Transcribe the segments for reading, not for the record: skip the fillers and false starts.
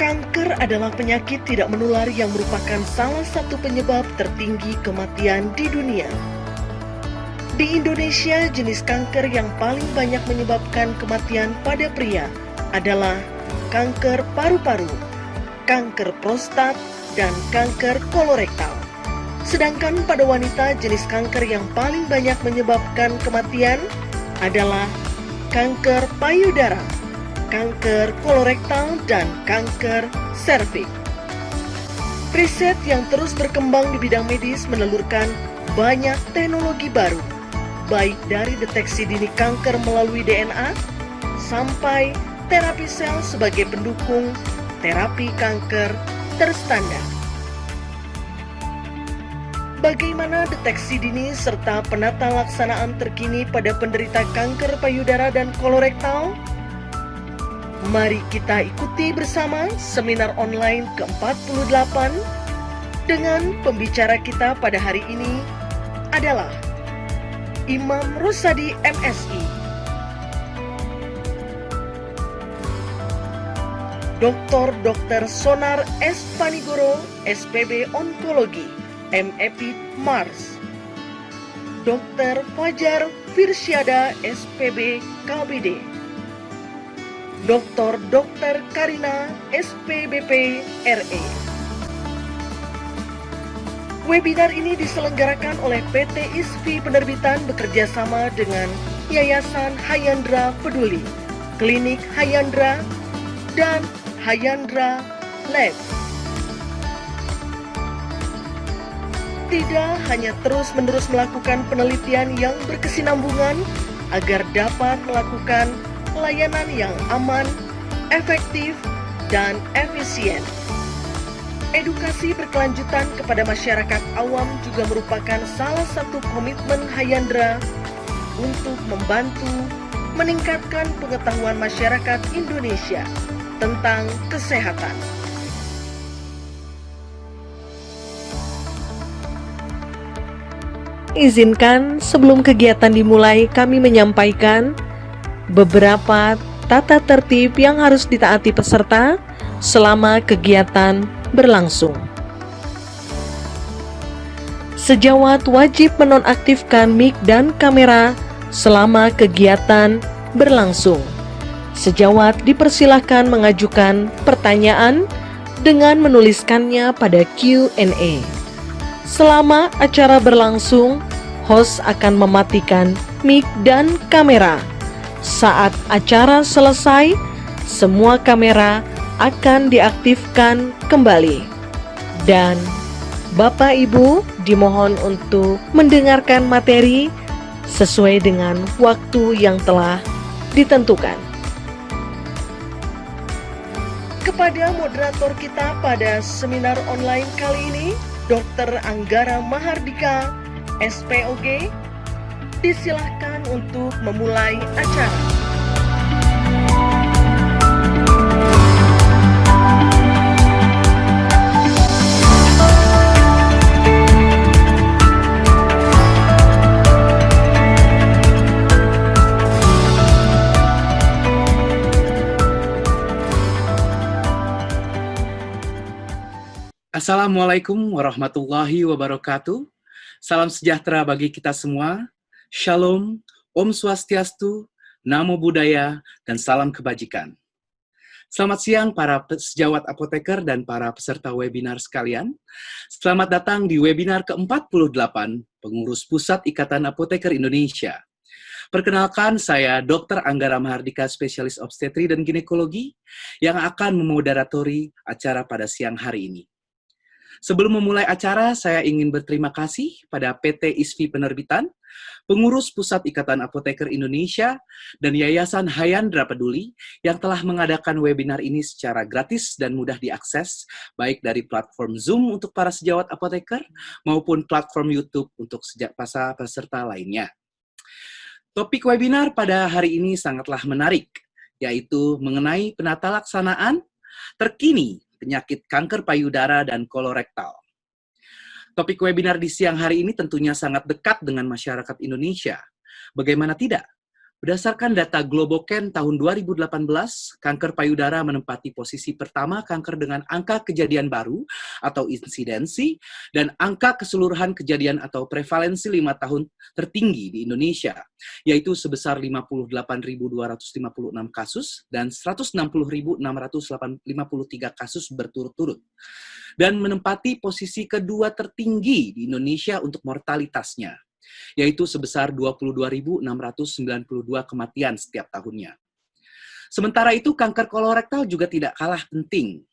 Kanker adalah penyakit tidak menular yang merupakan salah satu penyebab tertinggi kematian di dunia. Di Indonesia, jenis kanker yang paling banyak menyebabkan kematian pada pria adalah kanker paru-paru, kanker prostat, dan kanker kolorektal. Sedangkan pada wanita, jenis kanker yang paling banyak menyebabkan kematian adalah kanker payudara, kanker kolorektal, dan kanker serviks. Riset yang terus berkembang di bidang medis menelurkan banyak teknologi baru, baik dari deteksi dini kanker melalui DNA, sampai terapi sel sebagai pendukung terapi kanker terstandar. Bagaimana deteksi dini serta penata laksanaan terkini pada penderita kanker payudara dan kolorektal? Mari kita ikuti bersama seminar online ke-48 dengan pembicara kita pada hari ini adalah Imam Rosadi MSI, Dr. Sonar S. Panigoro, SPB Onkologi, MEPID Mars, Dr. Fajar Firsyada, SPB KBD, Dr. Karina, SPBP RE. Webinar ini diselenggarakan oleh PT ISFI Penerbitan bekerjasama dengan Yayasan Hayandra Peduli, Klinik Hayandra, dan Hayandra Lab. Tidak hanya terus-menerus melakukan penelitian yang berkesinambungan agar dapat melakukan layanan yang aman, efektif, dan efisien. Edukasi berkelanjutan kepada masyarakat awam juga merupakan salah satu komitmen Hayandra untuk membantu meningkatkan pengetahuan masyarakat Indonesia tentang kesehatan. Izinkan sebelum kegiatan dimulai kami menyampaikan beberapa tata tertib yang harus ditaati peserta selama kegiatan berlangsung. Sejawat wajib menonaktifkan mic dan kamera selama kegiatan berlangsung. Sejawat dipersilahkan mengajukan pertanyaan dengan menuliskannya pada Q&A. Selama acara berlangsung, host akan mematikan mic dan kamera. Saat acara selesai, semua kamera akan diaktifkan kembali. Dan Bapak Ibu dimohon untuk mendengarkan materi sesuai dengan waktu yang telah ditentukan. Kepada moderator kita pada seminar online kali ini, Dr. Anggara Mahardika, SPOG, disilahkan untuk memulai acara. Assalamualaikum warahmatullahi wabarakatuh. Salam sejahtera bagi kita semua. Shalom, Om Swastiastu, Namo Buddhaya, dan salam kebajikan. Selamat siang para sejawat apoteker dan para peserta webinar sekalian. Selamat datang di webinar ke-48 Pengurus Pusat Ikatan Apoteker Indonesia. Perkenalkan, saya Dr. Anggara Mahardika, spesialis obstetri dan ginekologi, yang akan memoderatori acara pada siang hari ini. Sebelum memulai acara, saya ingin berterima kasih pada PT ISFI Penerbitan, Pengurus Pusat Ikatan Apoteker Indonesia, dan Yayasan Hayandra Peduli yang telah mengadakan webinar ini secara gratis dan mudah diakses, baik dari platform Zoom untuk para sejawat apoteker maupun platform YouTube untuk peserta lainnya. Topik webinar pada hari ini sangatlah menarik, yaitu mengenai penata laksanaan terkini penyakit kanker payudara dan kolorektal. Topik webinar di siang hari ini tentunya sangat dekat dengan masyarakat Indonesia. Bagaimana tidak? Berdasarkan data Globocan tahun 2018, kanker payudara menempati posisi pertama kanker dengan angka kejadian baru atau insidensi dan angka keseluruhan kejadian atau prevalensi 5 tahun tertinggi di Indonesia, yaitu sebesar 58.256 kasus dan 160.653 kasus berturut-turut, dan menempati posisi kedua tertinggi di Indonesia untuk mortalitasnya, yaitu sebesar 22.692 kematian setiap tahunnya. Sementara itu, kanker kolorektal juga tidak kalah penting.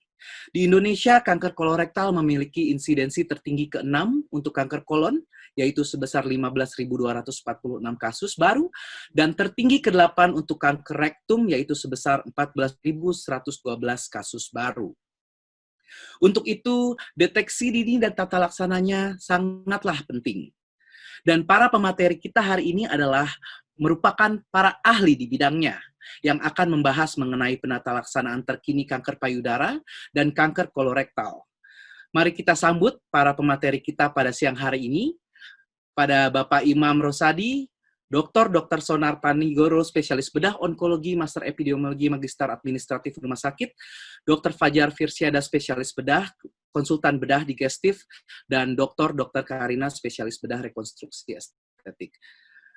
Di Indonesia, kanker kolorektal memiliki insidensi tertinggi ke-6 untuk kanker kolon, yaitu sebesar 15.246 kasus baru, dan tertinggi ke-8 untuk kanker rektum, yaitu sebesar 14.112 kasus baru. Untuk itu, deteksi dini dan tata laksananya sangatlah penting. Dan para pemateri kita hari ini adalah merupakan para ahli di bidangnya yang akan membahas mengenai penata laksanaan terkini kanker payudara dan kanker kolorektal. Mari kita sambut para pemateri kita pada siang hari ini, pada Bapak Imam Rosadi, Dr. Sonar Panigoro, spesialis bedah onkologi, master epidemiologi, magister administratif rumah sakit, Dr. Fajar Firsyada, spesialis bedah, konsultan bedah digestif, dan Dr. Karina, spesialis bedah rekonstruksi estetik.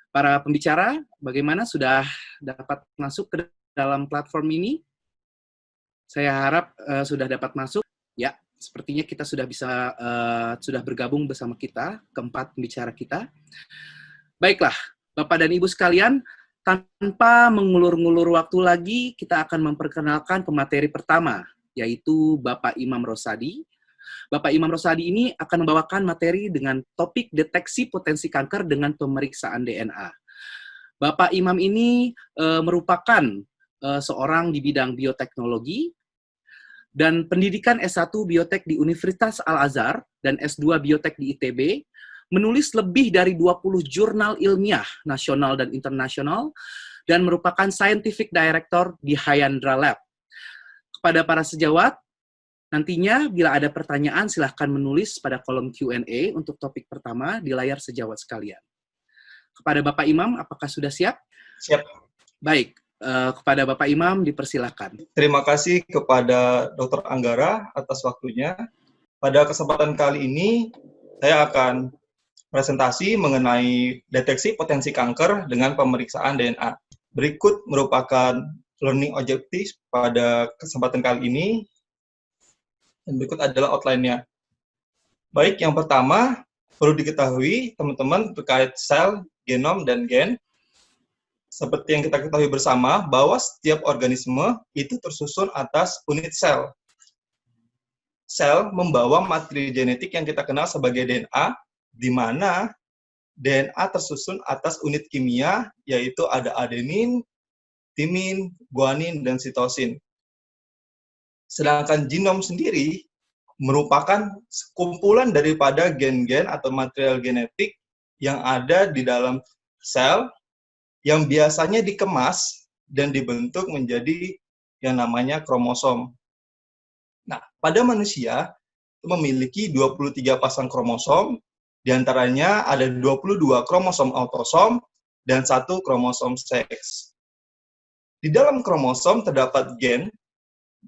Para pembicara, bagaimana, sudah dapat masuk ke dalam platform ini? Saya harap sudah dapat masuk. Ya, sepertinya kita sudah sudah bergabung bersama kita, keempat pembicara kita. Baiklah, Bapak dan Ibu sekalian, tanpa mengulur-ngulur waktu lagi, kita akan memperkenalkan pemateri pertama, yaitu Bapak Imam Rosadi. Bapak Imam Rosadi ini akan membawakan materi dengan topik deteksi potensi kanker dengan pemeriksaan DNA. Bapak Imam ini merupakan seorang di bidang bioteknologi dan pendidikan S1 Biotek di Universitas Al-Azhar dan S2 Biotek di ITB, menulis lebih dari 20 jurnal ilmiah nasional dan internasional, dan merupakan Scientific Director di Hyandra Lab. Kepada para sejawat, nantinya bila ada pertanyaan silahkan menulis pada kolom Q&A untuk topik pertama di layar sejawat sekalian. Kepada Bapak Imam, apakah sudah siap? Siap. Baik, kepada Bapak Imam dipersilakan. Terima kasih kepada Dr. Anggara atas waktunya. Pada kesempatan kali ini, saya akan presentasi mengenai deteksi potensi kanker dengan pemeriksaan DNA. Berikut merupakan learning objectives pada kesempatan kali ini. Dan berikut adalah outline-nya. Baik, yang pertama, perlu diketahui teman-teman terkait sel, genom, dan gen. Seperti yang kita ketahui bersama, bahwa setiap organisme itu tersusun atas unit sel. Sel membawa materi genetik yang kita kenal sebagai DNA, di mana DNA tersusun atas unit kimia, yaitu ada adenin, timin, guanin, dan sitosin. Sedangkan genom sendiri merupakan kumpulan daripada gen-gen atau material genetik yang ada di dalam sel yang biasanya dikemas dan dibentuk menjadi yang namanya kromosom. Nah, pada manusia memiliki 23 pasang kromosom, diantaranya ada 22 kromosom autosom dan 1 kromosom seks. Di dalam kromosom terdapat gen.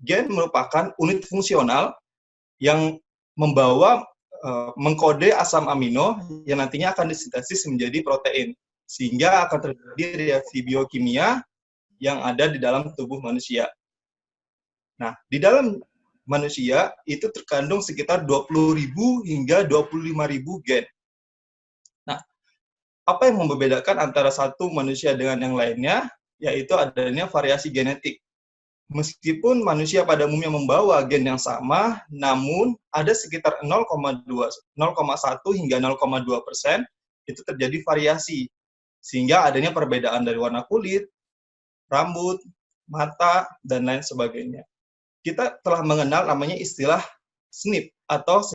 Gen merupakan unit fungsional yang mengkode asam amino yang nantinya akan disintesis menjadi protein, sehingga akan terjadi reaksi biokimia yang ada di dalam tubuh manusia. Nah, di dalam manusia itu terkandung sekitar 20.000 hingga 25.000 gen. Nah, apa yang membedakan antara satu manusia dengan yang lainnya, yaitu adanya variasi genetik. Meskipun manusia pada umumnya membawa gen yang sama, namun ada sekitar 0,1 hingga 0,2% itu terjadi variasi, sehingga adanya perbedaan dari warna kulit, rambut, mata, dan lain sebagainya. Kita telah mengenal namanya istilah SNP atau